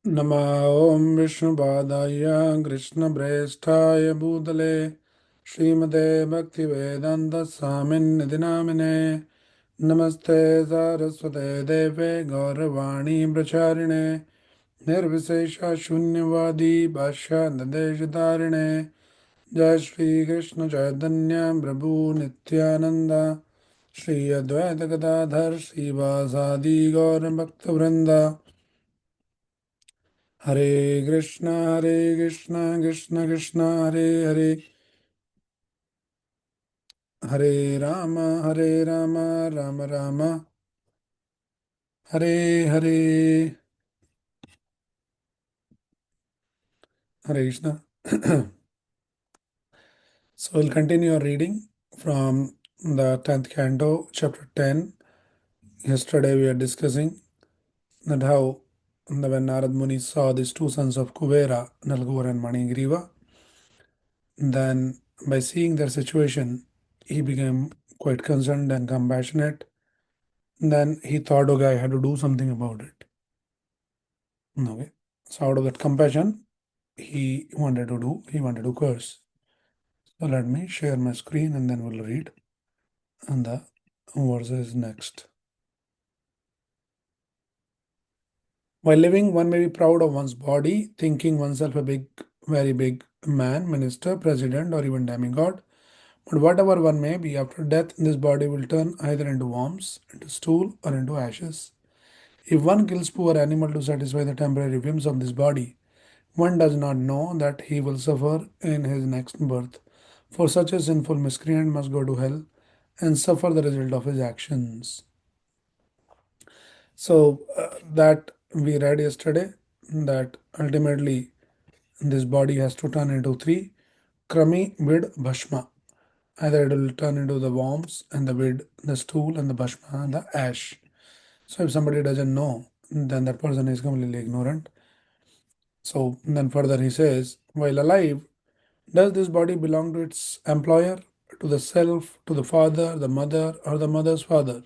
नमः ॐ विष्णुपादाय कृष्णप्रेष्ठाय भूतले श्रीमते भक्तिवेदान्तस्वामिन्निधि नामिने नमस्ते सारस्वते देवे गौरवाणी प्रचारिणे निर्विशेषशून्यवादी भाष्यान्तदेशतारिणे जय श्रीकृष्ण चैतन्य प्रभु नित्यानन्द श्री अद्वैत गदाधर श्रीवासादि गौरभक्तवृन्द हरे कृष्णा कृष्ण कृष्ण हरे हरे हरे राम हरे Ram Ram Ram Hare Hare Hare Krishna. So we'll continue our reading from the 10th canto, chapter 10. Yesterday we were discussing that how when Narad Muni saw these two sons of Kuvera, Nalgur and Manigriva, then by seeing their situation, he became quite concerned and compassionate. Then he thought, okay, I had to do something about it. Okay. So out of that compassion, he wanted to curse. So let me share my screen and then we'll read. And the verses next. While living, one may be proud of one's body, thinking oneself a big, very big man, minister, president, or even demigod. But whatever one may be, after death, this body will turn either into worms, into stool, or into ashes. If one kills poor animal to satisfy the temporary whims of this body, one does not know that he will suffer in his next birth. For such a sinful miscreant must go to hell and suffer the result of his actions. So, that we read yesterday that ultimately this body has to turn into three krami, vid, bhashma. Either it will turn into the worms and the vid, the stool, and the bhashma, and the ash. So, if somebody doesn't know, then that person is completely ignorant. So, then further he says, while alive, does this body belong to its employer, to the self, to the father, the mother, or the mother's father?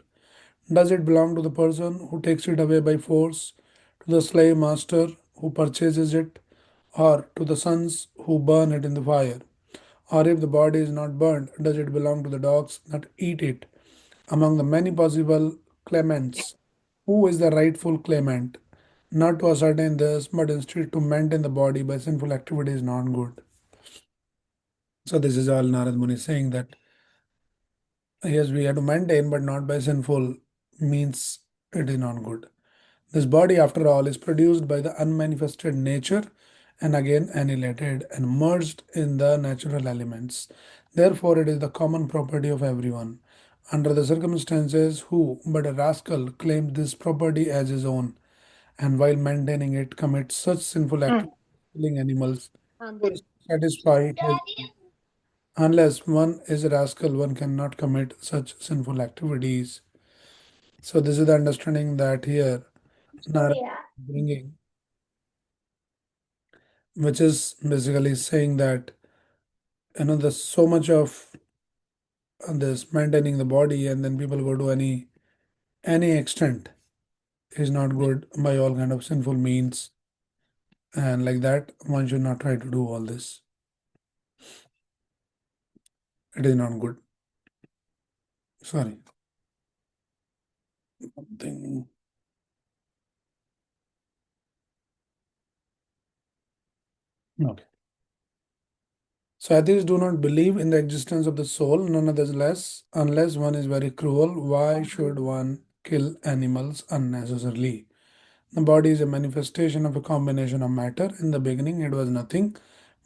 Does it belong to the person who takes it away by force, to the slave master who purchases it, or to the sons who burn it in the fire? Or if the body is not burned, does it belong to the dogs that eat it? Among the many possible claimants, who is the rightful claimant? Not to ascertain this, but instead to maintain the body by sinful activity is not good. So this is all Narad Muni saying that yes, we have to maintain, but not by sinful means it is not good. This body, after all, is produced by the unmanifested nature and again annihilated and merged in the natural elements. Therefore, it is the common property of everyone. Under the circumstances, who but a rascal claims this property as his own, and while maintaining it, commits such sinful acts, killing animals, to satisfy his. Unless one is a rascal, one cannot commit such sinful activities. So, this is the understanding that here Narada is bringing, which is basically saying that there's so much of this maintaining the body, and then people go to any extent is not good by all kind of sinful means, and like that one should not try to do all this. It is not good. Sorry. Something. Okay. So atheists do not believe in the existence of the soul, nonetheless, unless one is very cruel. Why should one kill animals unnecessarily? The body is a manifestation of a combination of matter. In the beginning, it was nothing,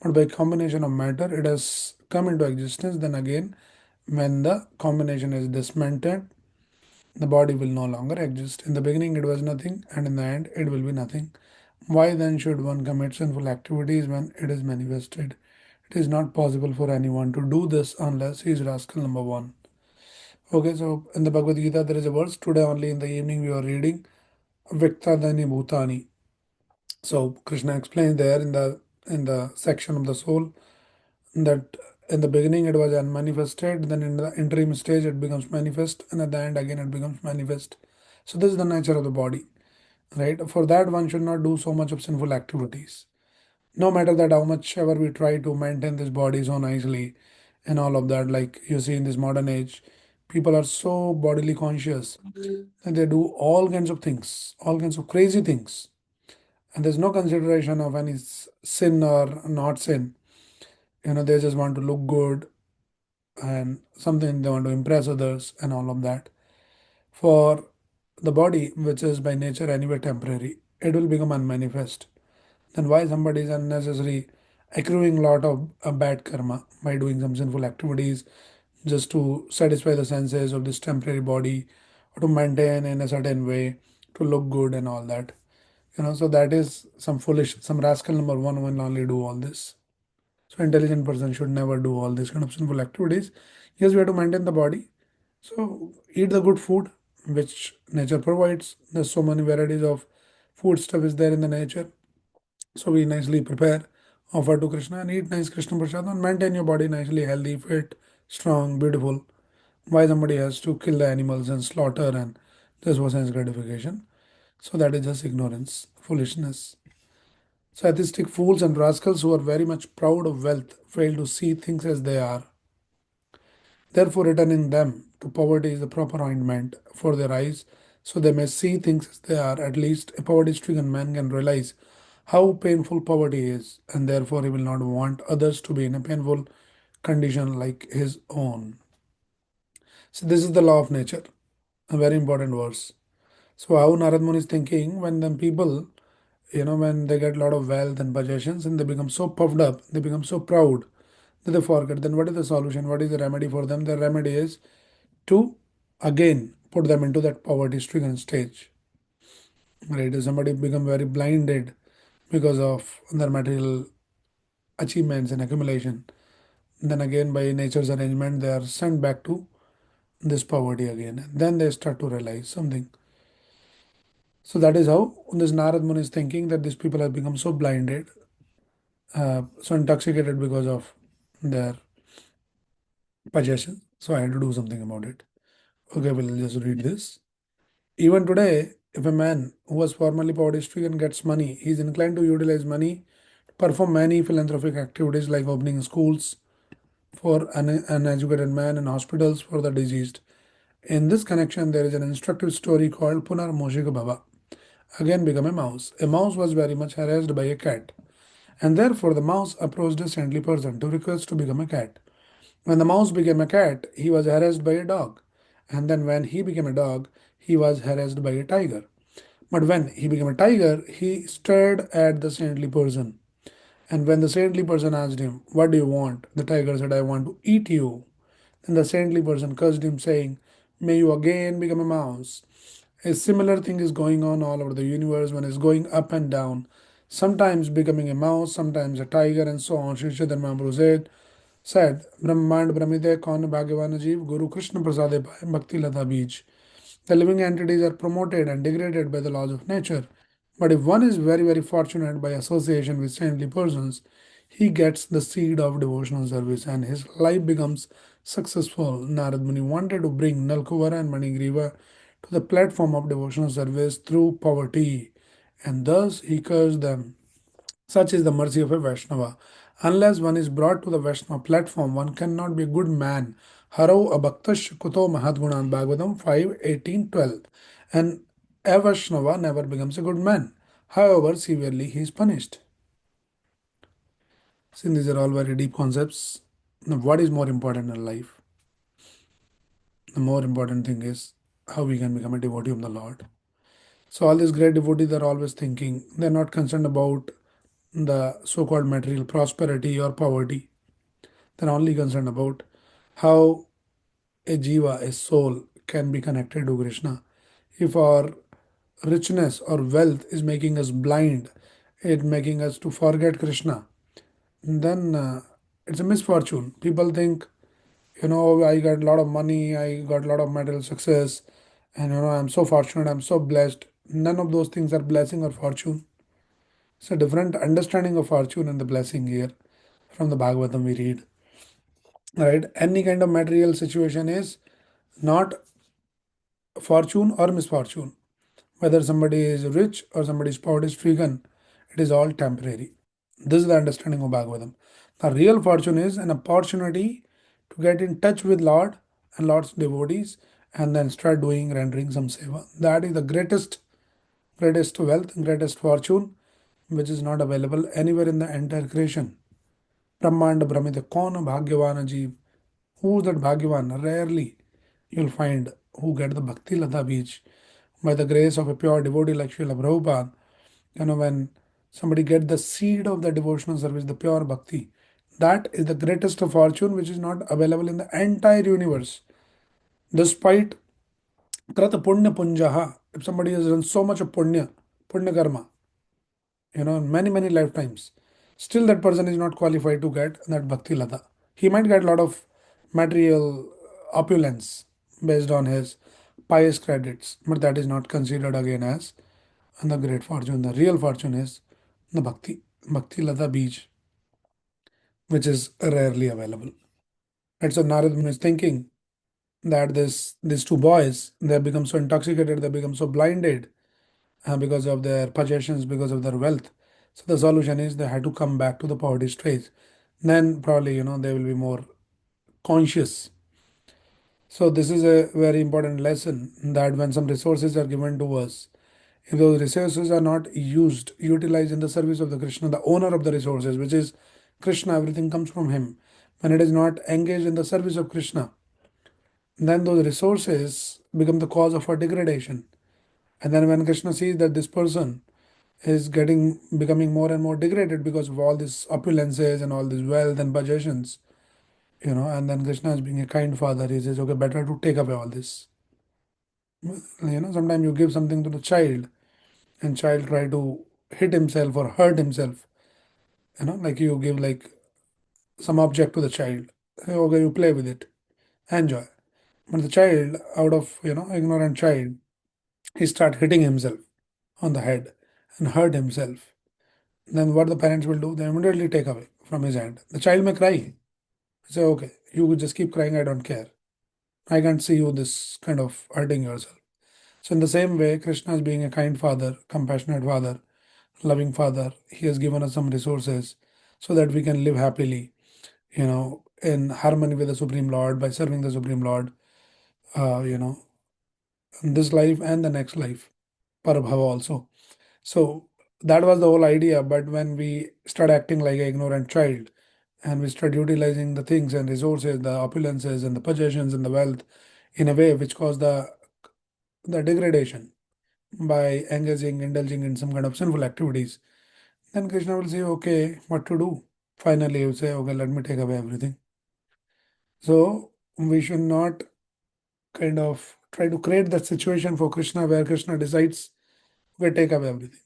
but by combination of matter, it has come into existence. Then again, when the combination is dismantled, the body will no longer exist. In the beginning, it was nothing, and in the end, it will be nothing. Why then should one commit sinful activities when it is manifested? It is not possible for anyone to do this unless he is rascal number one. Okay, so in the Bhagavad Gita, there is a verse. Today, only in the evening, we are reading Viktadani Bhutani. So Krishna explains there in the section of the soul that in the beginning it was unmanifested, then in the interim stage it becomes manifest, and at the end again it becomes manifest. So this is the nature of the body. right? For that, one should not do so much of sinful activities. No matter that how much ever we try to maintain this body so nicely and all of that, like you see in this modern age, people are so bodily conscious and they do all kinds of things, all kinds of crazy things. And there's no consideration of any sin or not sin. They just want to look good and something they want to impress others and all of that. For the body, which is by nature anyway temporary, it will become unmanifest. Then why somebody is unnecessary accruing lot of bad karma by doing some sinful activities just to satisfy the senses of this temporary body or to maintain in a certain way to look good and all that. So that is some foolish, some rascal number one will only do all this. So intelligent person should never do all these kind of sinful activities. Yes, we have to maintain the body. So eat the good food which nature provides. There's so many varieties of food stuff is there in the nature. So we nicely prepare, offer to Krishna and eat nice Krishna Prasad and maintain your body nicely healthy, fit, strong, beautiful. Why somebody has to kill the animals and slaughter and just for sense gratification? So that is just ignorance, foolishness. So atheistic fools and rascals who are very much proud of wealth fail to see things as they are. Therefore, returning them to poverty is the proper ointment for their eyes, so they may see things as they are. At least a poverty-stricken man can realize how painful poverty is, and therefore he will not want others to be in a painful condition like his own. So this is the law of nature, a very important verse. So how Narad Muni is thinking when them people, when they get a lot of wealth and possessions and they become so puffed up, they become so proud that they forget. Then what is the solution? What is the remedy for them? The remedy is to again put them into that poverty stricken stage. Right? If somebody become very blinded because of their material achievements and accumulation, then again by nature's arrangement they are sent back to this poverty again. And then they start to realize something. So that is how this Narad Muni is thinking that these people have become so blinded, so intoxicated because of their possession. So I had to do something about it. Okay, we'll just read this. Even today, if a man who was formerly poverty stricken gets money, he is inclined to utilize money to perform many philanthropic activities like opening schools for an uneducated man and hospitals for the diseased. In this connection, there is an instructive story called Punar Moshika Baba. Again become a mouse. A mouse was very much harassed by a cat, and therefore the mouse approached a saintly person to request to become a cat. When the mouse became a cat, he was harassed by a dog, and then when he became a dog, he was harassed by a tiger. But when he became a tiger, he stared at the saintly person. And when the saintly person asked him, "What do you want?" the tiger said, "I want to eat you." Then the saintly person cursed him, saying, "May you again become a mouse." A similar thing is going on all over the universe when it's going up and down, sometimes becoming a mouse, sometimes a tiger, and so on. Sri Chaitanya Mahaprabhu said, Brahmand Brahmide Kaun Bhagavana Jeev Guru Krishna Prasade Bhai Bhakti Lata Beej. The living entities are promoted and degraded by the laws of nature. But if one is very, very fortunate by association with saintly persons, he gets the seed of devotional service and his life becomes successful. Narad Muni wanted to bring Nalkuvara and Manigriva to the platform of devotional service through poverty, and thus he cursed them. Such is the mercy of a Vaishnava. Unless one is brought to the Vaishnava platform, one cannot be a good man. Haro abhaktash kuto mahadgunan Bhagavatam 5:18-12. And a Vaishnava never becomes a good man. However, severely he is punished. Since these are all very deep concepts, now what is more important in life? The more important thing is how we can become a devotee of the Lord. So all these great devotees are always thinking, they're not concerned about the so-called material prosperity or poverty. They're only concerned about how a jiva, a soul, can be connected to Krishna. If our richness or wealth is making us blind, it making us to forget Krishna, then it's a misfortune. People think, I got a lot of money, I got a lot of material success, and I'm so fortunate, I'm so blessed. None of those things are blessing or fortune. It's a different understanding of fortune and the blessing here from the Bhagavatam we read. Right? Any kind of material situation is not fortune or misfortune, Whether somebody is rich or somebody's poverty stricken, it is all temporary. This is the understanding of Bhagavatam. The real fortune is an opportunity to get in touch with Lord and Lord's devotees and then start doing rendering some seva. That is the greatest wealth, greatest fortune, which is not available anywhere in the entire creation. Brahmanda Brahmita Kaun Bhagyavan Jeev. Who's that Bhagyavan? Rarely you'll find who get the Bhakti Lata Beach by the grace of a pure devotee like Srila Prabhupada. When somebody get the seed of the devotional service, the pure bhakti, that is the greatest fortune which is not available in the entire universe. Despite Krata Punya Punjaha, if somebody has done so much of Punya Karma, many lifetimes, still that person is not qualified to get that Bhakti Lata. He might get a lot of material opulence based on his pious credits, but that is not considered again as the great fortune. The real fortune is the Bhakti Lata Beach, which is rarely available. And so Narad Muni is thinking that these two boys, they have become so intoxicated, they become so blinded because of their possessions, because of their wealth. So the solution is they had to come back to the poverty stage. Then probably they will be more conscious. So this is a very important lesson that when some resources are given to us, if those resources are not utilized in the service of the Krishna, the owner of the resources, which is Krishna, everything comes from him. When it is not engaged in the service of Krishna, then those resources become the cause of our degradation. And then when Krishna sees that this person is becoming more and more degraded because of all these opulences and all this wealth and possessions, and then Krishna is being a kind father, he says, okay, better to take away all this. Sometimes you give something to the child and child try to hit himself or hurt himself. Like you give like some object to the child. Hey, okay, you play with it, enjoy. But the child, out of ignorant child, he start hitting himself on the head and hurt himself. Then what the parents will do? They immediately take away from his hand. The child may cry. Say, okay, you just keep crying. I don't care. I can't see you this kind of hurting yourself. So in the same way, Krishna is being a kind father, compassionate father, loving father. He has given us some resources so that we can live happily, in harmony with the Supreme Lord by serving the Supreme Lord, in this life and the next life, Parabhava also. So that was the whole idea. But when we start acting like an ignorant child and we start utilizing the things and resources, the opulences and the possessions and the wealth in a way which cause the degradation by indulging in some kind of sinful activities, then Krishna will say, okay, what to do? Finally, he will say, okay, let me take away everything. So we should not kind of try to create that situation for Krishna where Krishna decides, okay, take away everything.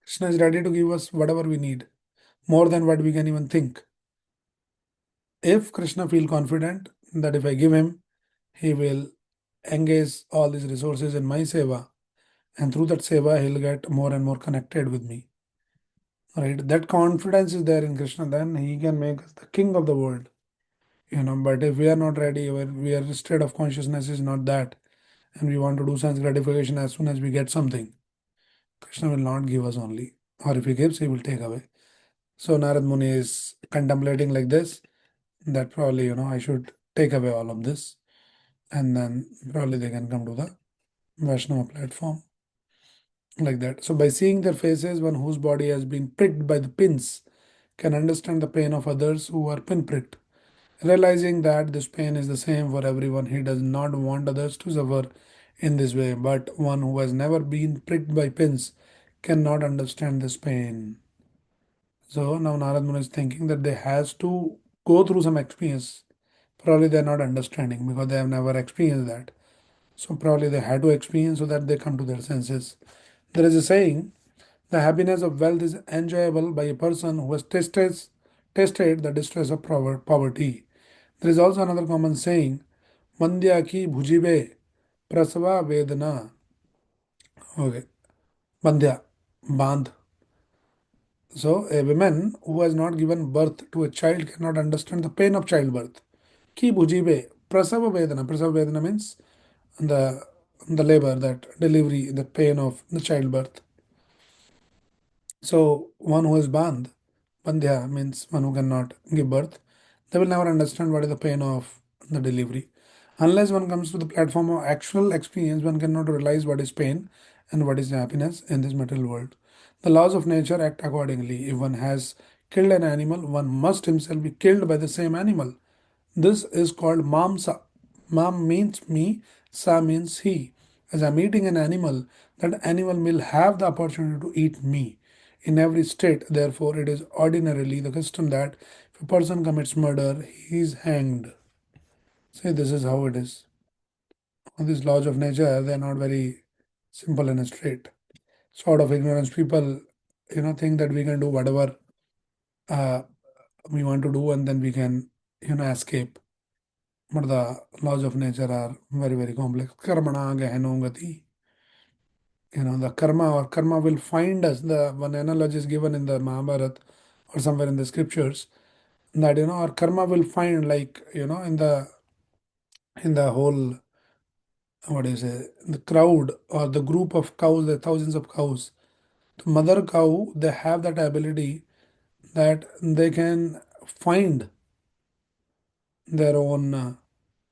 Krishna is ready to give us whatever we need, more than what we can even think. If Krishna feel confident that if I give him, he will engage all these resources in my seva, and through that seva, he'll get more and more connected with me. Right? That confidence is there in Krishna, then he can make us the king of the world. But if we are not ready, or we are state of consciousness is not that, and we want to do sense gratification as soon as we get something, Krishna will not give us only. Or if he gives, he will take away. So Narad Muni is contemplating like this, that probably, I should take away all of this, and then probably they can come to the Vaishnava platform like that. So by seeing their faces, one whose body has been pricked by the pins can understand the pain of others who are pinpricked. Realizing that this pain is the same for everyone, he does not want others to suffer in this way. But one who has never been pricked by pins cannot understand this pain. So now Narad Muni is thinking that they has to go through some experience. Probably they're not understanding because they have never experienced that. So probably they had to experience so that they come to their senses. There is a saying, the happiness of wealth is enjoyable by a person who has tasted the distress of poverty. There is also another common saying, Mandya ki bhujibe prasava vedana. Okay. Mandya, bandh. So a woman who has not given birth to a child cannot understand the pain of childbirth. Ki bhujibe prasava vedana. Prasava vedana means the the labor, that delivery, the pain of the childbirth. So one who is bandhya means one who cannot give birth, they will never understand what is the pain of the delivery. Unless one comes to the platform of actual experience, one cannot realize what is pain and what is happiness in this material world. The laws of nature act accordingly. If one has killed an animal, one must himself be killed by the same animal. This is called mamsa. Mam means me, sa means he. As I'm eating an animal, that animal will have the opportunity to eat me. In every state, therefore, it is ordinarily the custom that if a person commits murder, he is hanged. See, this is how it is. These laws of nature, they are not very simple and straight. Sort of ignorance people, think that we can do whatever uh, we want to do and then we can, escape. But the laws of nature are very, very complex. Karmana gehano gati. The karma will find us. The one analogy is given in the Mahabharata or somewhere in the scriptures that our karma will find, like in the whole, what do you say, the crowd or the group of cows, the thousands of cows. The mother cow, they have that ability that they can find their own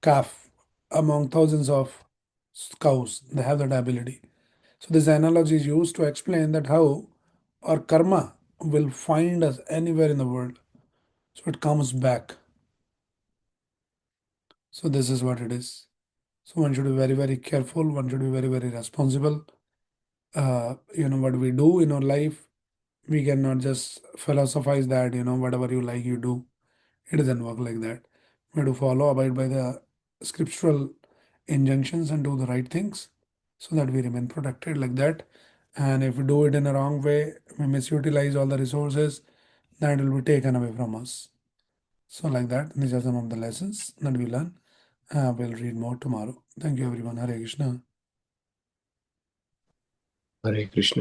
calf among thousands of cows. They have that ability. So this analogy is used to explain that how our karma will find us anywhere in the world. So it comes back. So this is what it is. So one should be very, very careful. One should be very, very responsible. What we do in our life, we cannot just philosophize that, whatever you like, you do. It doesn't work like that. We have to follow, abide by the scriptural injunctions and do the right things so that we remain protected like that. And if we do it in a wrong way, we misutilize all the resources that will be taken away from us. So, like that, these are some of the lessons that we learn. We'll read more tomorrow. Thank you, everyone. Hare Krishna. Hare Krishna.